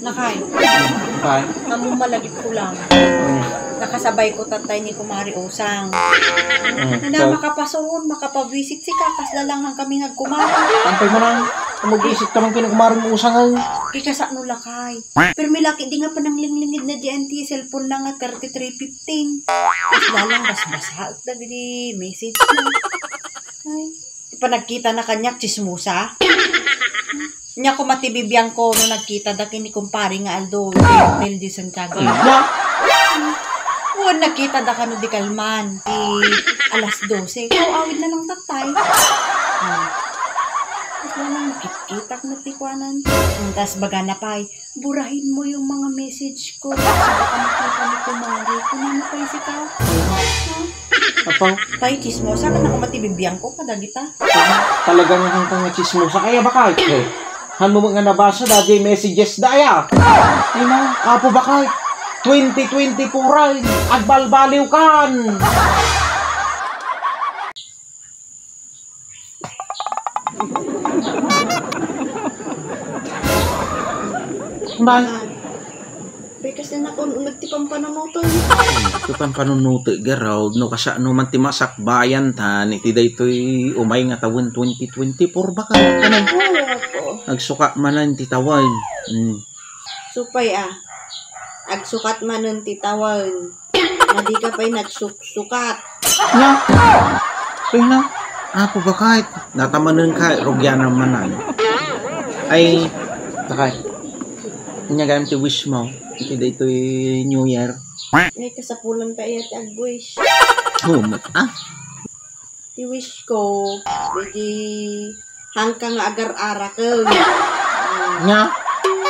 Nakay. Ay. Among malagip ko lang. Nakasabay ko tatay ni Kumari Usang. Na makapasoon, makapabisit si kakas lalanghang kami nagkumari. Tantay mo lang. Mag-isip ka man kinukumarin mo usang ay. Kikasa no lakay. Pero may laki di nga pa nang linglingid na DNT cellphone lang at 3315. Tapos lalang basbasa at nagdi message na. Ay, pa nagkita na kanyak chismusa. Nya ko matibibiyang ko no nagkita da kini kumpari nga Aldo Hotel di Santiago. Huwag nakita da kano di kalman. Alas 12. Ikaw awid na lang tatay. Tapos na lang makikita na tikwanan. Tapos baga na pa'y, burahin mo yung mga message ko. Baka makita ni Kumari. Kung ano pa si ka. Apaw. Pa'y chismosa ka na kumatibibiyang ko. Kadagita. Talagang hanggang chismosa kaya baka eh. Han mo nga nabasa dati messages daya. Ay na, apo baka 2024 ay agbalbaliw kan. Bal. Bekas na ako nagtipang panamoto. Ito pang panunuto garaw no kasi ano man timasak bayan tan iti daytoy umay nga tawon 2024 baka kanan. Agsuka manan ti tawon. Supay agsukat manon ti tawon. Nadi ka pa'y nagsukat. Nya. Kaya na. Apo ba kahit natamanon ka rugyan naman ay takay. Nya gam ti wish mo. Iti daytoy New Year. May kasapulan pa iya ti agwish. Ti wish ko, di hangkang nga agar-ara ka. Nga?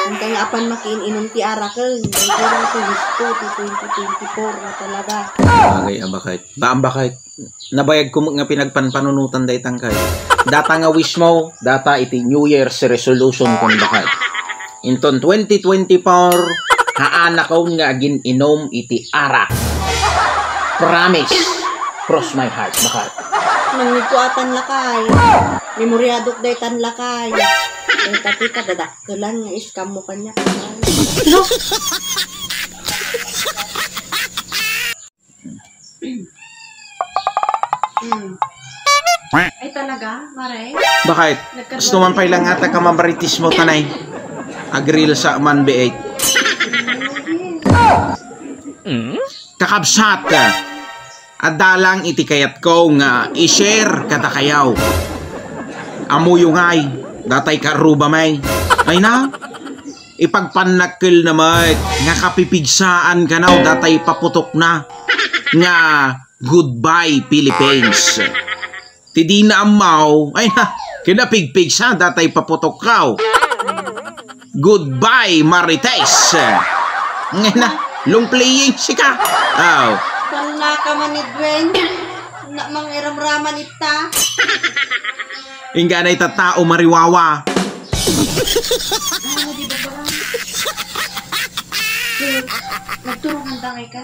Hangkang nga apan makiin-inom ti ara ka. Dahil lang ti wish ko, ti 2024 na talaga. Bagay abakit. Baambakit. Nabayag ko nga pinagpanpanunutan day tangkay. Data nga wish mo, data iti New Year's resolution kung bakit. Inton 2024, haana ko nga gin-inom iti ara. Promise. Cross my heart, bakit? Nangnig ko atan lakay. Memoryadok day tan lakay. Yung tati ka dadakkelan nga iskam mo kanya. No? Ay talaga, Maray? Bakit? Gusto man pa ilang ata ka mabaritis mo tanay. Agril sa man B8. Kakabsat ka. Adalang itikayat ko nga i-share kada kayaw. Amuyo ngay. Datay karuba may. Ay na. Ipagpanakil na may. Nga kapipigsaan ka na. Datay paputok na. Nga goodbye Philippines. Tidi na amaw. Ay na. Kinapigpigsa. Datay paputok ka. Goodbye Marites. Ngayon na. Long playing sika. Oh. Kala ka man ni Dwayne. Na mangiram-raman ita. Ingga na itatao mariwawa. Nagturungan tangay ka.